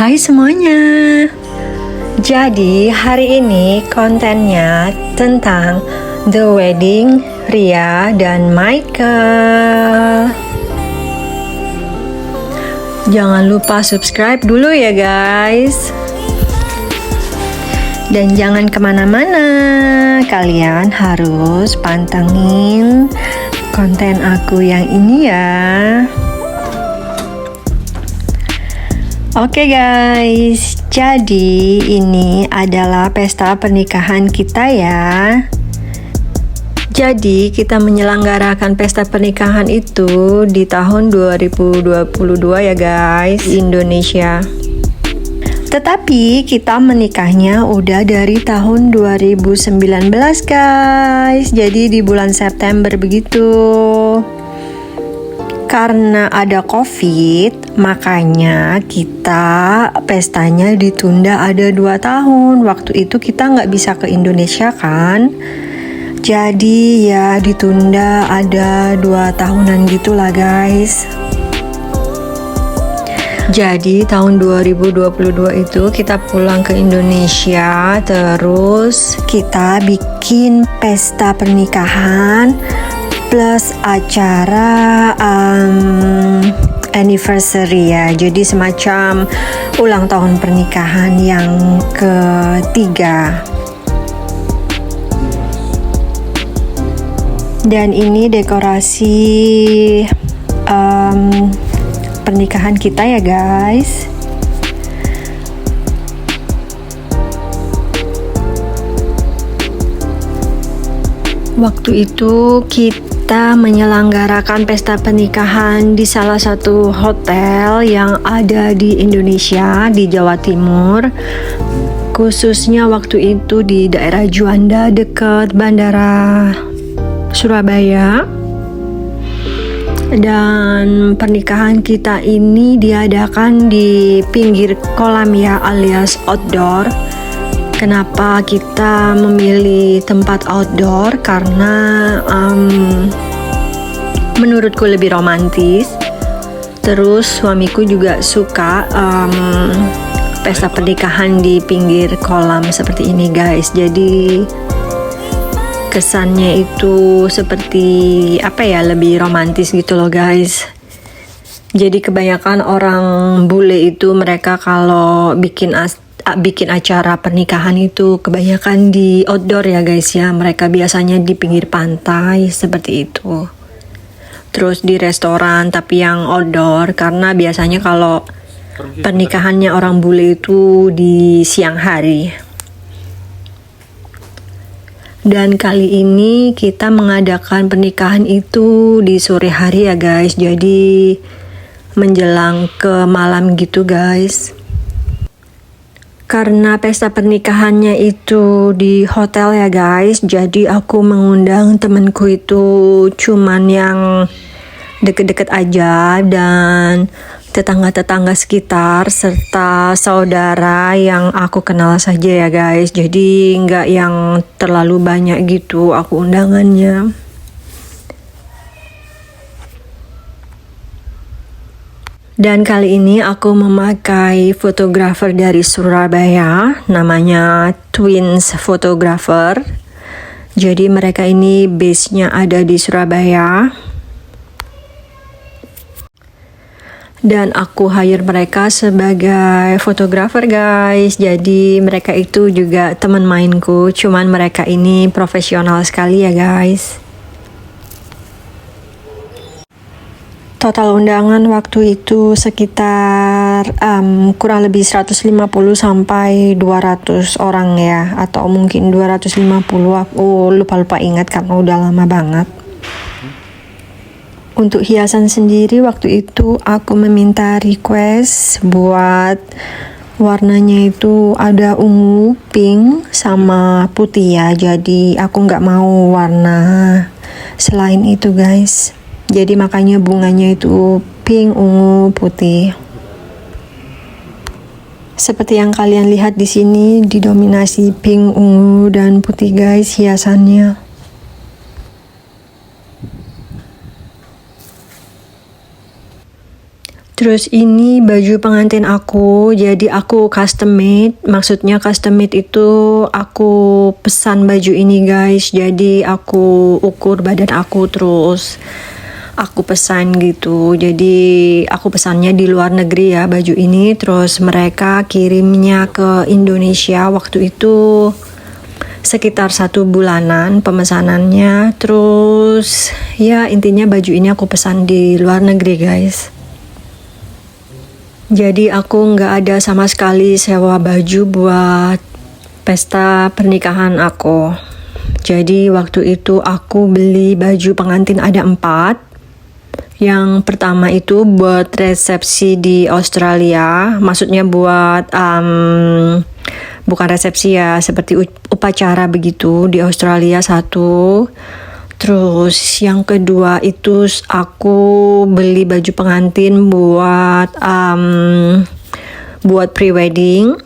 Hai semuanya. Jadi hari ini kontennya tentang The Wedding Ria dan Michael. Jangan lupa subscribe dulu ya guys. Dan jangan kemana-mana, kalian harus pantengin konten aku yang ini ya. Oke guys, jadi ini adalah pesta pernikahan kita ya. Jadi kita menyelenggarakan pesta pernikahan itu di tahun 2022 ya guys, di Indonesia. Tetapi kita menikahnya udah dari tahun 2019 guys. Jadi di bulan September begitu. Karena ada COVID, makanya kita pestanya ditunda ada 2 tahun. Waktu itu kita nggak bisa ke Indonesia kan. Jadi ya ditunda ada 2 tahunan gitulah guys. Jadi tahun 2022 itu kita pulang ke Indonesia, terus kita bikin pesta pernikahan plus acara anniversary ya. Jadi semacam ulang tahun pernikahan yang ketiga. Dan ini dekorasi pernikahan kita ya guys. Waktu itu kita menyelenggarakan pesta pernikahan di salah satu hotel yang ada di Indonesia, di Jawa Timur. Khususnya waktu itu di daerah Juanda dekat Bandara Surabaya. Dan pernikahan kita ini diadakan di pinggir kolam ya, alias outdoor. Kenapa kita memilih tempat outdoor? Karena menurutku lebih romantis. Terus suamiku juga suka pesta pernikahan di pinggir kolam seperti ini guys. Jadi kesannya itu seperti lebih romantis gitu loh guys. Jadi kebanyakan orang bule itu mereka kalau bikin acara pernikahan itu kebanyakan di outdoor ya guys ya. Mereka biasanya di pinggir pantai seperti itu. Terus di restoran tapi yang outdoor, karena biasanya kalau pernikahannya orang bule itu di siang hari. Dan kali ini kita mengadakan pernikahan itu di sore hari ya guys. Jadi menjelang ke malam gitu guys. Karena pesta pernikahannya itu di hotel ya guys, jadi aku mengundang temenku itu cuman yang deket-deket aja dan tetangga-tetangga sekitar serta saudara yang aku kenal saja ya guys. Jadi nggak yang terlalu banyak gitu aku undangannya. Dan kali ini aku memakai fotografer dari Surabaya, namanya Twins Photographer. Jadi mereka ini base-nya ada di Surabaya. Dan aku hire mereka sebagai fotografer guys. Jadi mereka itu juga teman mainku, cuman mereka ini profesional sekali ya guys. Total undangan waktu itu sekitar kurang lebih 150 sampai 200 orang ya, atau mungkin 250, aku lupa ingat karena udah lama banget. Untuk hiasan sendiri waktu itu aku meminta request buat warnanya itu ada ungu, pink, sama putih ya. Jadi aku nggak mau warna selain itu guys. Jadi makanya bunganya itu pink, ungu, putih. Seperti yang kalian lihat di sini didominasi pink, ungu, dan putih guys hiasannya. Terus ini baju pengantin aku, jadi aku custom made. Maksudnya custom made itu aku pesan baju ini guys. Jadi aku ukur badan aku terus aku pesan gitu. Jadi aku pesannya di luar negeri ya baju ini. Terus mereka kirimnya ke Indonesia waktu itu sekitar 1 bulanan pemesanannya. Terus ya intinya baju ini aku pesan di luar negeri guys. Jadi aku nggak ada sama sekali sewa baju buat pesta pernikahan aku. Jadi waktu itu aku beli baju pengantin ada 4. Yang pertama itu buat resepsi di Australia, maksudnya buat bukan resepsi ya, seperti upacara begitu di Australia 1. Terus yang kedua itu aku beli baju pengantin buat pre-wedding.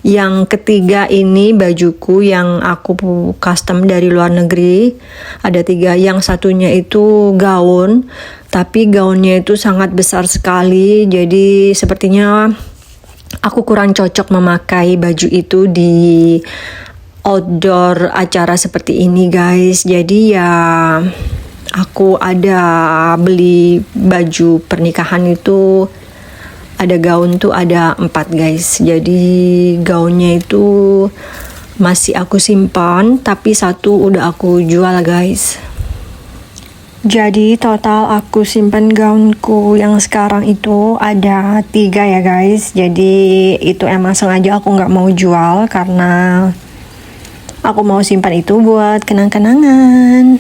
Yang ketiga ini bajuku yang aku custom dari luar negeri. Ada 3, yang satunya itu gaun. Tapi gaunnya itu sangat besar sekali. Jadi sepertinya aku kurang cocok memakai baju itu di outdoor acara seperti ini guys. Jadi ya aku ada beli baju pernikahan itu, ada gaun tuh ada 4 guys. Jadi gaunnya itu masih aku simpan, tapi 1 udah aku jual guys. Jadi total aku simpan gaunku yang sekarang itu ada 3 ya guys. Jadi itu emang sengaja aku nggak mau jual karena aku mau simpan itu buat kenang-kenangan.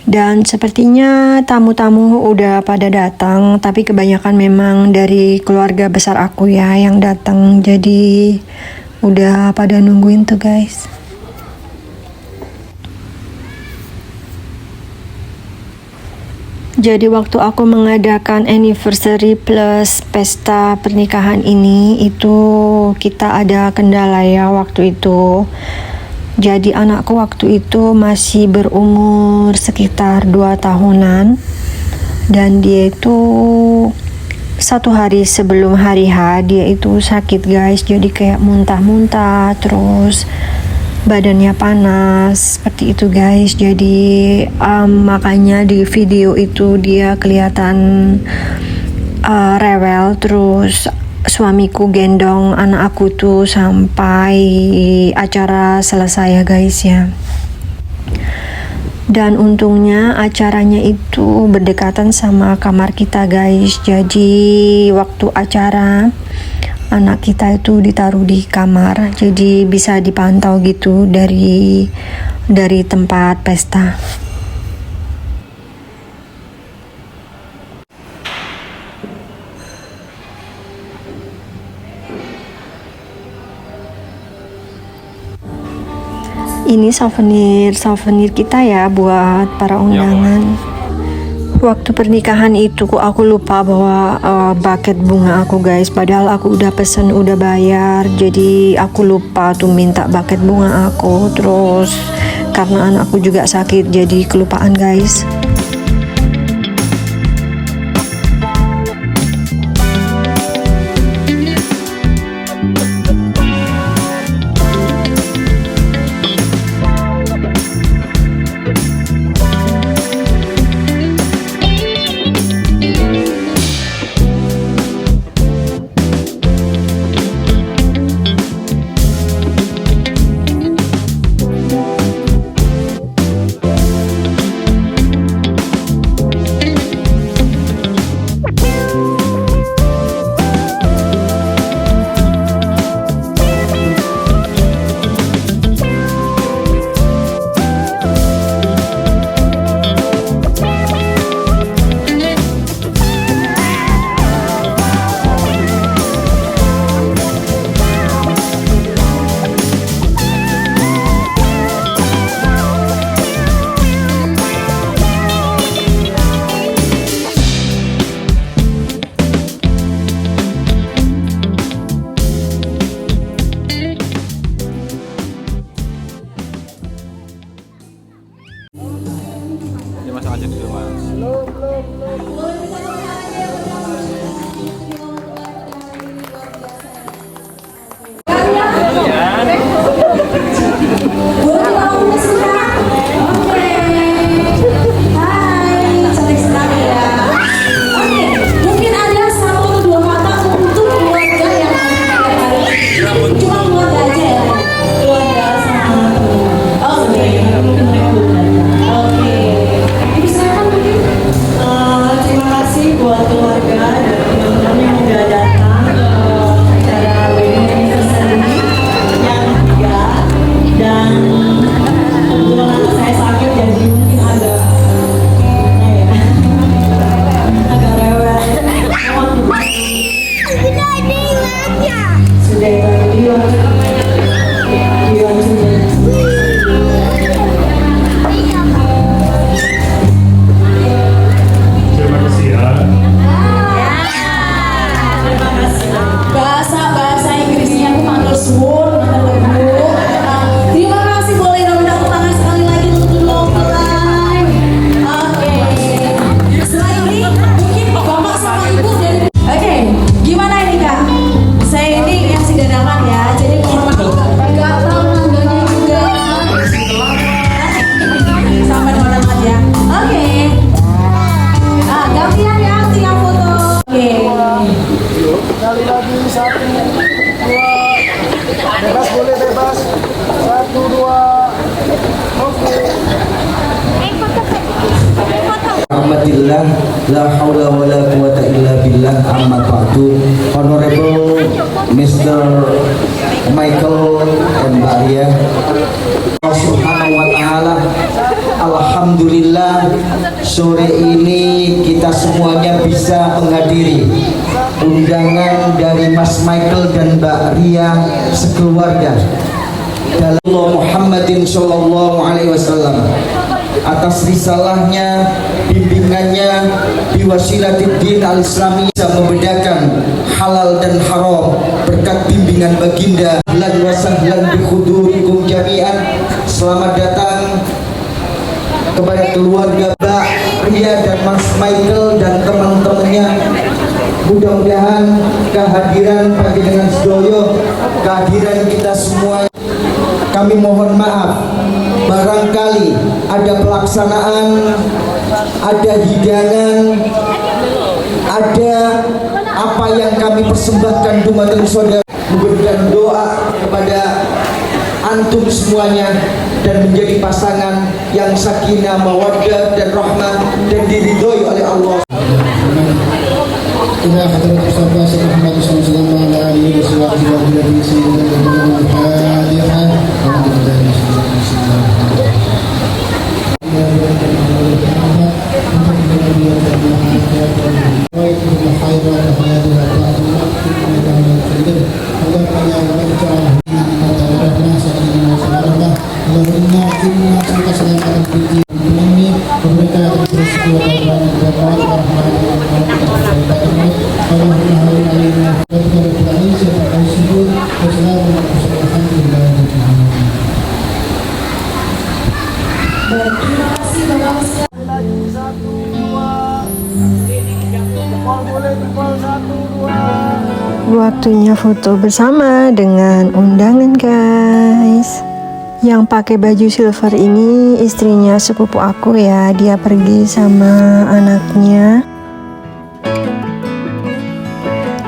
Dan sepertinya tamu-tamu udah pada datang, tapi kebanyakan memang dari keluarga besar aku ya yang datang. Jadi udah pada nungguin tuh guys. Jadi waktu aku mengadakan anniversary plus pesta pernikahan ini, itu kita ada kendala ya waktu itu. Jadi anakku waktu itu masih berumur sekitar 2 tahunan. Dan dia itu 1 hari sebelum hari H, dia itu sakit guys. Jadi kayak muntah-muntah, terus badannya panas seperti itu guys. Jadi makanya di video itu dia kelihatan rewel. Terus suamiku gendong anak aku tuh sampai acara selesai ya guys ya. Dan untungnya acaranya itu berdekatan sama kamar kita guys. Jadi waktu acara anak kita itu ditaruh di kamar, jadi bisa dipantau gitu dari tempat pesta. Ini souvenir kita ya buat para undangan. Waktu pernikahan itu aku lupa bawa buket bunga aku guys. Padahal aku udah pesen, udah bayar. Jadi aku lupa tuh minta buket bunga aku. Terus karena anakku juga sakit, jadi kelupaan guys. mas, ajak dulu mas. Bahasa Inggrisnya aku mantul suwun, mantul Bu. Terima kasih, boleh dong tepuk tangan sekali lagi untuk Love Live. Oke. Setelah ini mungkin Bapak sama Ibu dari. Oke, gimana ini Kak? Saya ini yang dadakan ya, jadi mohon maaf nggak tahu nangganya juga. Sampai teman-teman ya. Oke. Ah, gantian ya, tinggal foto. Oke. Sekali lagi, 1, 2, bebas, boleh bebas, 1, 2, oke. Rahmatillah, la haula wa la quwata illa billah, amma ba'du. Honorable Mr. Michael and Mbak Ria, Allah Subhanahu wa ta'ala, alhamdulillah sore ini kita semuanya bisa menghadiri undangan dari Mas Michael dan Mbak Ria sekeluarga dalam Muhammadin Sallallahu Alaihi Wasallam, atas risalahnya, bimbingannya biwasilatid al-islami, bisa membedakan halal dan haram berkat bimbingan baginda. Ahlan wa sahlan bi hudurikum jami'an. Selamat datang kepada keluarga Mbak Ria dan Mas Michael dan teman-temannya. Mudah-mudahan kehadiran panjenengan sedoyo, kehadiran kita semua, kami mohon maaf barangkali ada pelaksanaan, ada hidangan, ada apa yang kami persembahkan dumateng saudara, memberikan doa kepada antum semuanya dan menjadi pasangan yang sakinah, mawaddah dan rahmah dan diridhoi oleh Allah. إلى حضرة مصطفى سيدنا محمد صلى الله عليه وسلم الذي سيدنا الفاتحة. الحمد لله Waktunya foto bersama dengan undangan guys. Yang pakai baju silver ini istrinya sepupu aku ya, dia pergi sama anaknya.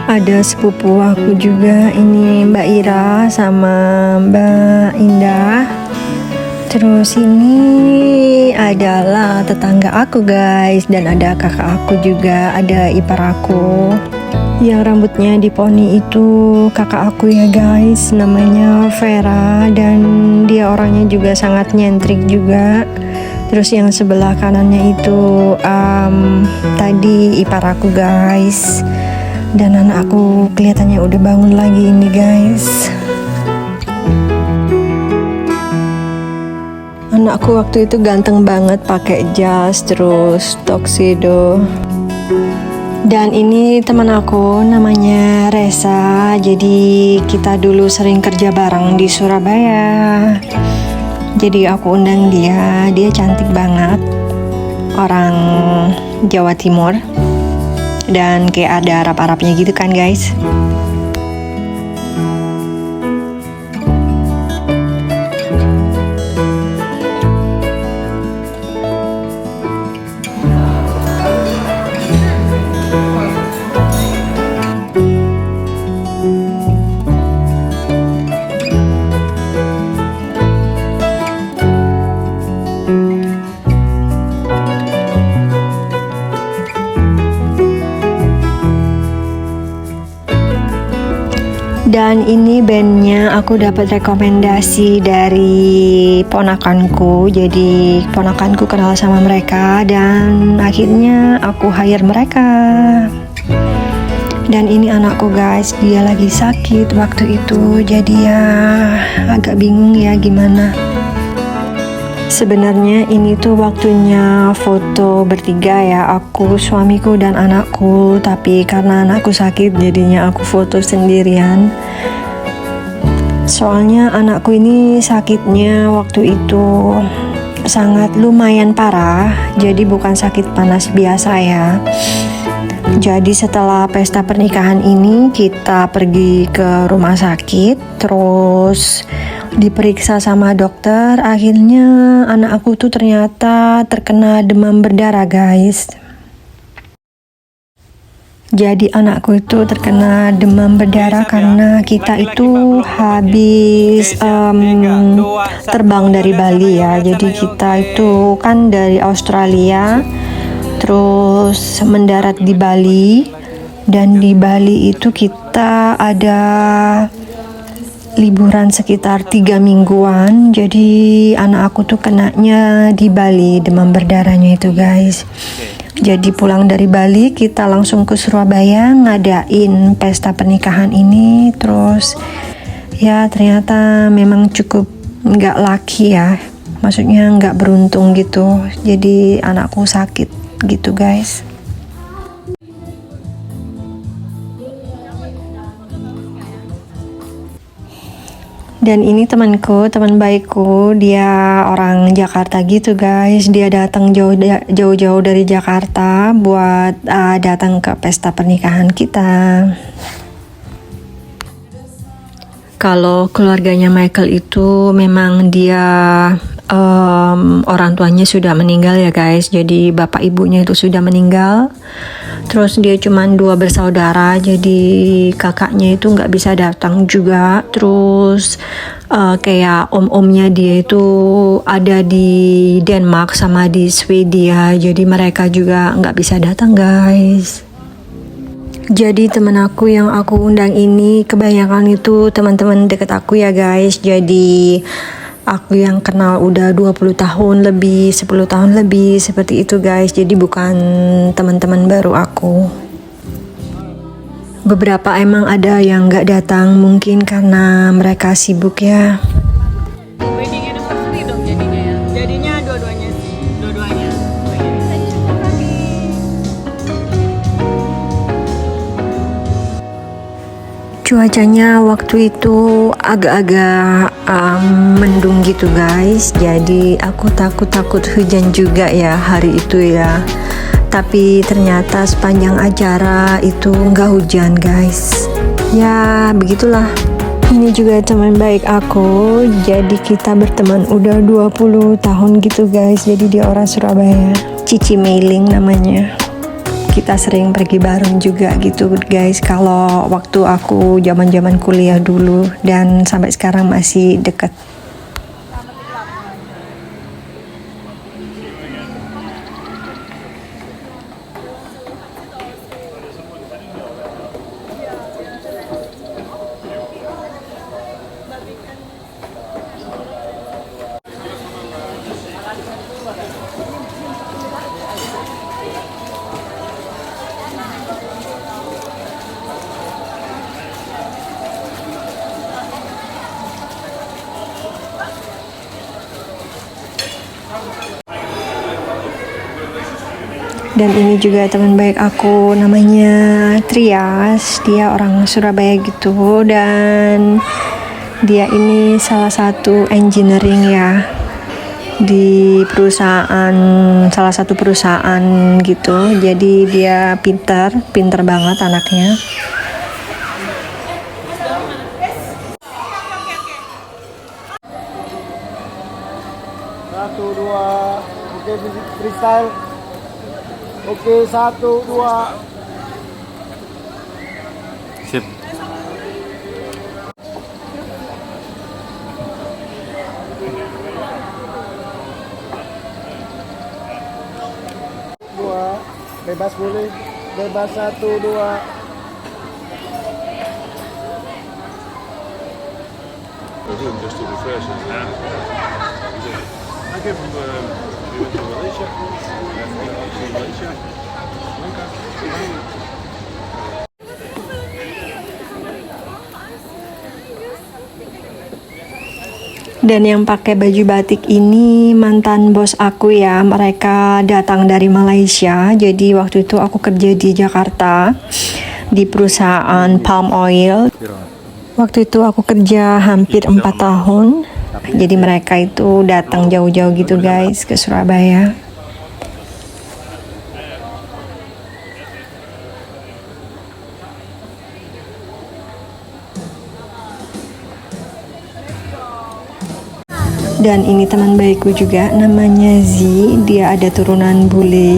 Ada sepupu aku juga, ini Mbak Ira sama Mbak Indah. Terus ini adalah tetangga aku guys, dan ada kakak aku juga, ada ipar aku. Yang rambutnya diponi itu kakak aku ya guys, namanya Vera, dan dia orangnya juga sangat nyentrik juga. Terus yang sebelah kanannya itu tadi ipar aku guys, dan anak aku kelihatannya udah bangun lagi ini guys. Anakku waktu itu ganteng banget pakai jas terus tuxedo. Dan ini teman aku namanya Resa, jadi kita dulu sering kerja bareng di Surabaya. Jadi aku undang dia, dia cantik banget. orang Jawa Timur, dan kayak ada Arab-Arabnya gitu kan guys. Dan ini bandnya aku dapat rekomendasi dari ponakanku. Jadi ponakanku kenal sama mereka dan akhirnya aku hire mereka. Dan ini anakku guys, dia lagi sakit waktu itu. Jadi ya agak bingung ya gimana. Sebenarnya ini tuh waktunya foto bertiga ya, aku, suamiku, dan anakku. Tapi karena anakku sakit jadinya aku foto sendirian. Soalnya anakku ini sakitnya waktu itu sangat lumayan parah. Jadi bukan sakit panas biasa ya. Jadi setelah pesta pernikahan ini kita pergi ke rumah sakit, terus diperiksa sama dokter. Akhirnya anak aku tuh ternyata terkena demam berdarah guys. Jadi anakku itu terkena demam berdarah karena kita itu habis terbang dari Bali ya. Jadi kita itu kan dari Australia terus mendarat di Bali, dan di Bali itu kita ada liburan sekitar 3 mingguan. Jadi anak aku tuh kenanya di Bali demam berdarahnya itu guys. Jadi pulang dari Bali kita langsung ke Surabaya ngadain pesta pernikahan ini. Terus ya ternyata memang cukup nggak lucky ya, maksudnya nggak beruntung gitu. Jadi anakku sakit gitu guys. Dan ini temanku, teman baikku, dia orang Jakarta gitu guys. Dia datang jauh-jauh dari Jakarta buat datang ke pesta pernikahan kita. Kalau keluarganya Michael itu memang dia orang tuanya sudah meninggal ya guys. Jadi bapak ibunya itu sudah meninggal. Terus dia cuma 2 bersaudara, jadi kakaknya itu nggak bisa datang juga. Terus kayak om-omnya dia itu ada di Denmark sama di Swedia, jadi mereka juga nggak bisa datang guys. Jadi temen aku yang aku undang ini kebanyakan itu teman-teman deket aku ya guys. Jadi aku yang kenal udah 20 tahun lebih, 10 tahun lebih, seperti itu guys. Jadi bukan teman-teman baru aku. Beberapa emang ada yang gak datang, mungkin karena mereka sibuk ya. Wedding anniversary dong jadinya ya. Jadinya dua-duanya. Cuacanya waktu itu agak-agak mendung gitu guys. Jadi aku takut hujan juga ya hari itu ya. Tapi ternyata sepanjang acara itu nggak hujan guys. Ya begitulah. Ini juga teman baik aku. Jadi kita berteman udah 20 tahun gitu guys. Jadi dia orang Surabaya. Cici Mailing namanya. Kita sering pergi bareng juga gitu guys. Kalau waktu aku zaman kuliah dulu, dan sampai sekarang masih deket. Dan ini juga teman baik aku, namanya Trias. Dia orang Surabaya gitu, dan dia ini salah satu engineering ya. di perusahaan, salah satu perusahaan gitu. Jadi dia pinter banget anaknya. Satu dua, oke freestyle. Oke 1 2. Sip. Dua, bebas boleh, bebas 1 2. We're doing just to refresh it. I came from we went to Malaysia. Malaysia. Dan yang pakai baju batik ini mantan bos aku ya, mereka datang dari Malaysia. Jadi waktu itu aku kerja di Jakarta di perusahaan palm oil. Waktu itu aku kerja hampir 4 tahun. Jadi mereka itu datang jauh-jauh gitu guys ke Surabaya. Dan ini teman baikku juga, namanya Z, dia ada turunan bule.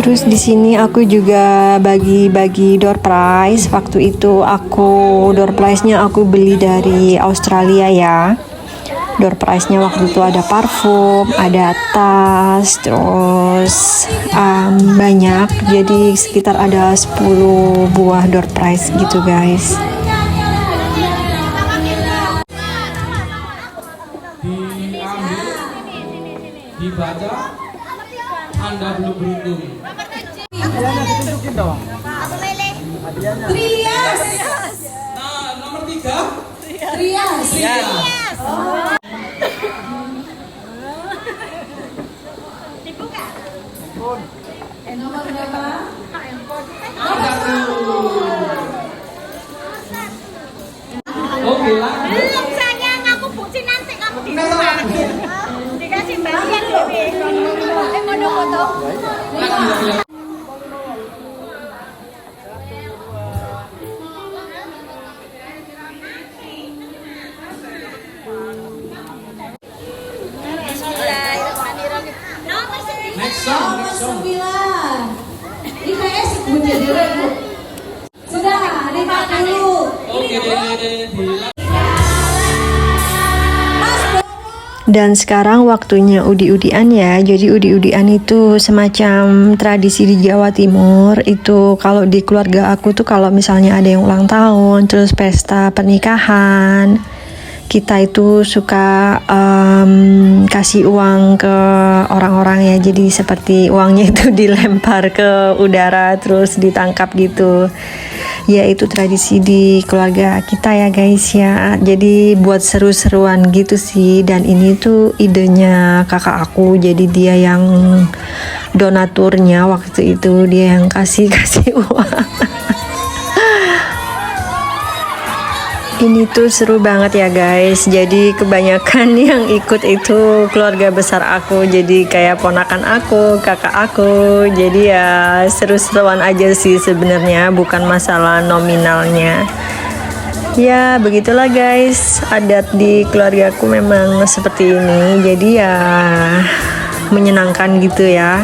Terus di sini aku juga bagi-bagi door prize. Waktu itu aku door prize-nya aku beli dari Australia ya. Door prize-nya waktu itu ada parfum, ada tas, terus banyak. Jadi sekitar ada 10 buah door prize gitu guys. Dibaca, Anda belum beruntung. Hadiahnya ditunjukin dong. Hadiahnya. Trias. Nah, nomor 3. Trias. Nomor berapa? Oke, lanjut. Belum sayang, aku bukti nanti kamu ditukar. Dikasih bagian lebih. Mau foto. Next song. Nomor 9. IPS menjadi rekrut. Sudah 50. Oke, Dan sekarang waktunya udi-udian ya. Jadi udi-udian itu semacam tradisi di Jawa Timur. Itu kalau di keluarga aku tuh kalau misalnya ada yang ulang tahun, terus pesta pernikahan, kita itu suka kasih uang ke orang-orang ya. Jadi seperti uangnya itu dilempar ke udara terus ditangkap gitu. Ya itu tradisi di keluarga kita ya guys ya. Jadi buat seru-seruan gitu sih. Dan ini tuh idenya kakak aku. Jadi dia yang donaturnya waktu itu, dia yang kasih uang. Ini tuh seru banget ya guys. Jadi kebanyakan yang ikut itu keluarga besar aku. Jadi kayak ponakan aku, kakak aku. Jadi ya seru-seruan aja sih sebenarnya, bukan masalah nominalnya. Ya begitulah guys, adat di keluarga aku memang seperti ini. Jadi ya menyenangkan gitu ya.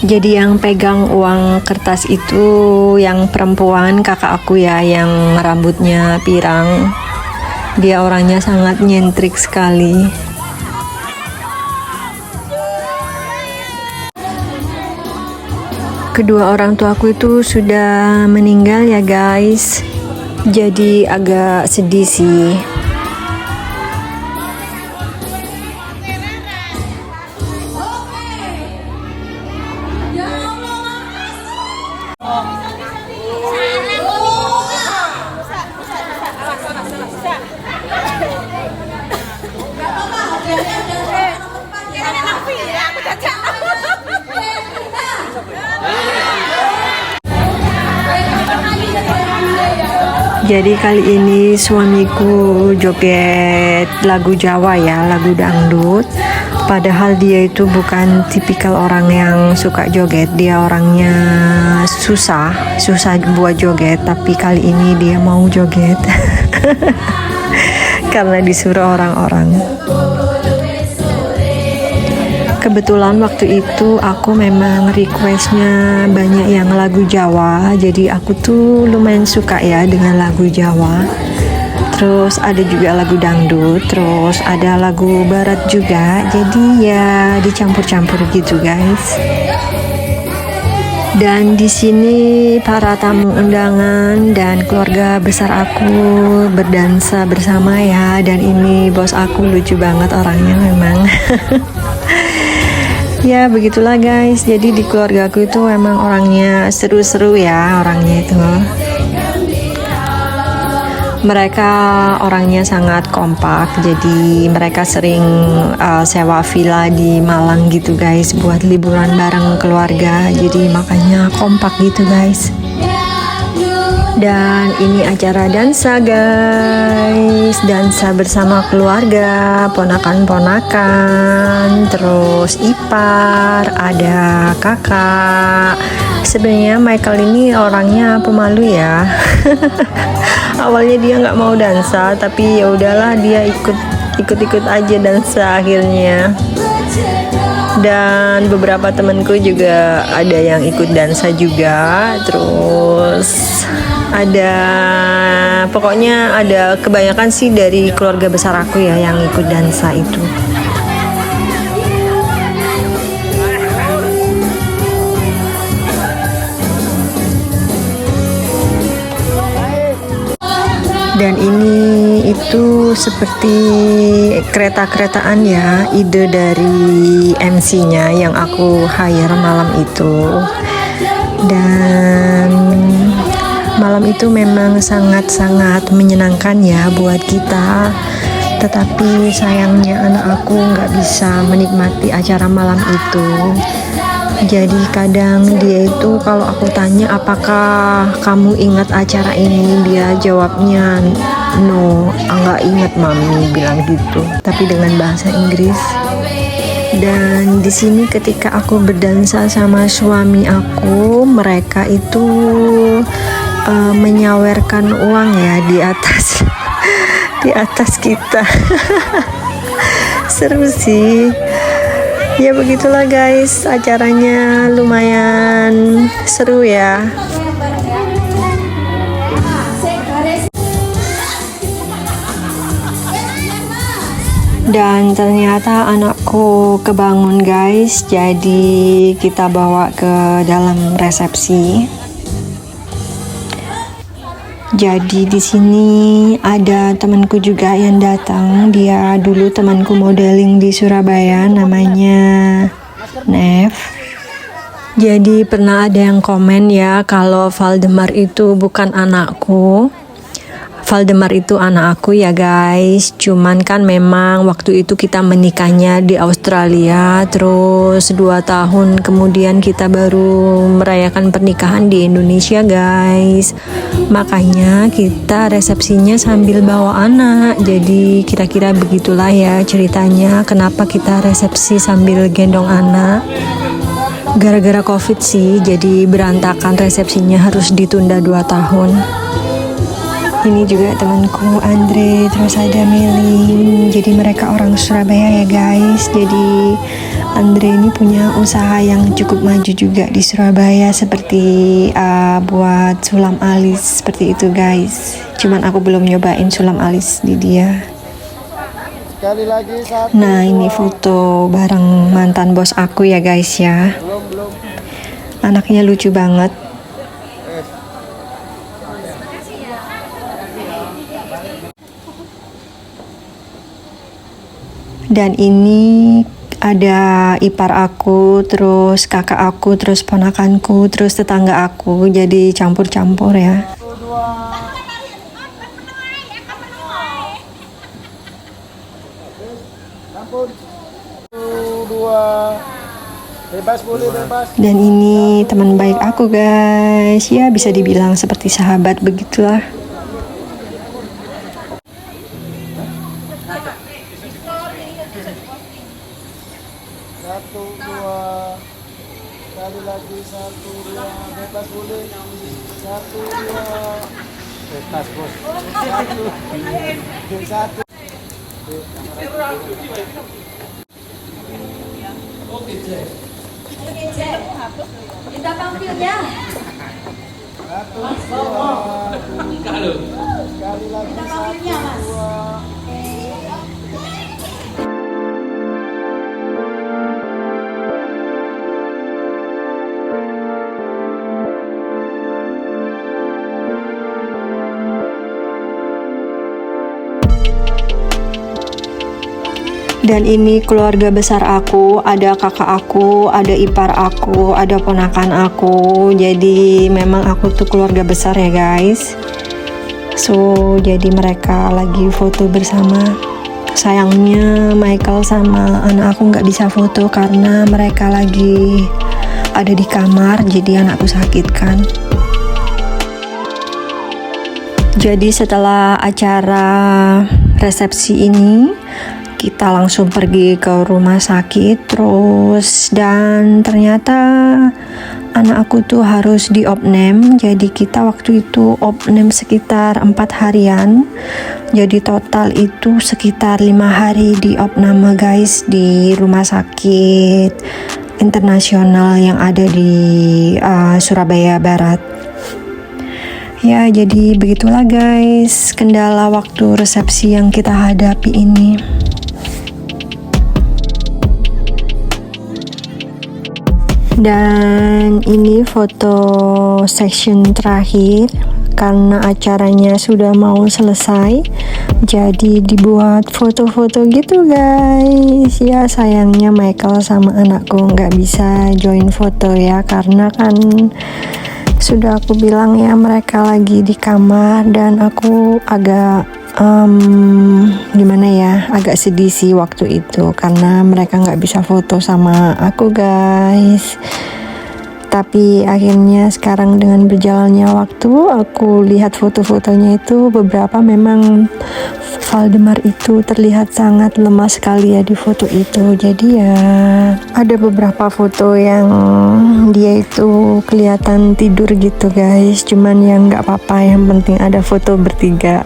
Jadi yang pegang uang kertas itu yang perempuan kakak aku ya, yang rambutnya pirang. Dia orangnya sangat nyentrik sekali. Kedua orang tuaku itu sudah meninggal ya guys. Jadi agak sedih sih. Jadi kali ini suamiku joget lagu Jawa ya, lagu dangdut. Padahal dia itu bukan tipikal orang yang suka joget. Dia orangnya susah buat joget. Tapi kali ini dia mau joget karena disuruh orang-orang. Kebetulan waktu itu aku memang requestnya banyak yang lagu Jawa, jadi aku tuh lumayan suka ya dengan lagu Jawa. Terus ada juga lagu dangdut, terus ada lagu barat juga, jadi ya dicampur-campur gitu guys. Dan di sini para tamu undangan dan keluarga besar aku berdansa bersama ya, dan ini bos aku lucu banget orangnya memang. Ya begitulah guys, jadi di keluarga aku itu emang orangnya seru-seru ya orangnya itu. Mereka orangnya sangat kompak, jadi mereka sering sewa villa di Malang gitu guys buat liburan bareng keluarga, jadi makanya kompak gitu guys. Dan ini acara dansa guys, dansa bersama keluarga, ponakan-ponakan, terus ipar, ada kakak. Sebenarnya Michael ini orangnya pemalu ya. Awalnya dia nggak mau dansa, tapi ya udahlah dia ikut aja dansa akhirnya. Dan beberapa temanku juga ada yang ikut dansa juga, terus pokoknya ada kebanyakan sih dari keluarga besar aku ya yang ikut dansa itu. Dan ini itu seperti kereta-keretaan ya, ide dari MC-nya yang aku hire malam itu. Dan malam itu memang sangat-sangat menyenangkan ya buat kita. Tetapi sayangnya anak aku nggak bisa menikmati acara malam itu. Jadi kadang dia itu kalau aku tanya apakah kamu ingat acara ini, dia jawabnya no, nggak ingat mami, bilang gitu. Tapi dengan bahasa Inggris. Dan di sini ketika aku berdansa sama suami aku, mereka itu menyawerkan uang ya di atas kita. Seru sih. Ya begitulah guys, acaranya lumayan seru ya. Dan ternyata anakku kebangun guys, jadi kita bawa ke dalam resepsi. Jadi di sini ada temanku juga yang datang. Dia dulu temanku modeling di Surabaya, namanya Nev. Jadi pernah ada yang komen ya kalau Valdemar itu bukan anakku. Valdemar itu anak aku ya guys, cuman kan memang waktu itu kita menikahnya di Australia, terus 2 tahun kemudian kita baru merayakan pernikahan di Indonesia guys. Makanya kita resepsinya sambil bawa anak, jadi kira-kira begitulah ya ceritanya kenapa kita resepsi sambil gendong anak. Gara-gara COVID sih, jadi berantakan resepsinya, harus ditunda 2 tahun. Ini juga temanku Andre, terus ada Meli. Jadi mereka orang Surabaya ya guys. Jadi Andre ini punya usaha yang cukup maju juga di Surabaya, seperti buat sulam alis seperti itu guys. Cuman aku belum nyobain sulam alis di dia. Sekali lagi, 1, Nah ini foto bareng mantan bos aku ya guys ya. Anaknya lucu banget. Dan ini ada ipar aku, terus kakak aku, terus ponakanku, terus tetangga aku, jadi campur-campur ya. Ampun. 2. Bebas boleh bebas. Dan ini teman baik aku guys, ya bisa dibilang seperti sahabat begitulah. Satu, dua. Sekali lagi 1, 2. Bebas boleh. 1, 2. Bebas bos. 1. Oke, Jack. Oke, Jack. Kita tampil ya. 1, 2. Kalau Sekali lagi Kita tampilnya, 1, Mas. 2. Dan ini keluarga besar aku, ada kakak aku, ada ipar aku, ada ponakan aku. Jadi memang aku tuh keluarga besar ya guys. So jadi mereka lagi foto bersama. Sayangnya Michael sama anak aku nggak bisa foto karena mereka lagi ada di kamar, jadi anakku sakit kan. Jadi setelah acara resepsi ini kita langsung pergi ke rumah sakit terus, dan ternyata anak aku tuh harus diopnam. Jadi kita waktu itu opnam sekitar 4 harian, jadi total itu sekitar 5 hari diopnam guys di rumah sakit internasional yang ada di Surabaya Barat. Ya, jadi begitulah guys kendala waktu resepsi yang kita hadapi ini. Dan ini foto section terakhir karena acaranya sudah mau selesai, jadi dibuat foto-foto gitu guys. Ya sayangnya Michael sama anakku nggak bisa join foto ya, karena kan sudah aku bilang ya mereka lagi di kamar, dan aku agak gimana ya, agak sedih sih waktu itu karena mereka nggak bisa foto sama aku guys. Tapi akhirnya sekarang dengan berjalannya waktu, aku lihat foto-fotonya itu beberapa memang Valdemar itu terlihat sangat lemah sekali ya di foto itu. Jadi ya ada beberapa foto yang dia itu kelihatan tidur gitu guys, cuman ya nggak apa-apa, yang penting ada foto bertiga.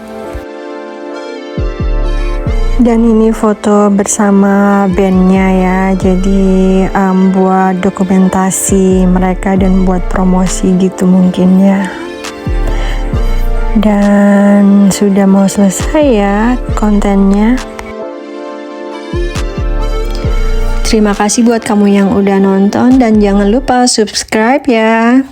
Dan ini foto bersama bandnya ya, jadi buat dokumentasi mereka dan buat promosi gitu mungkin ya. Dan sudah mau selesai ya kontennya. Terima kasih buat kamu yang udah nonton, dan jangan lupa subscribe ya.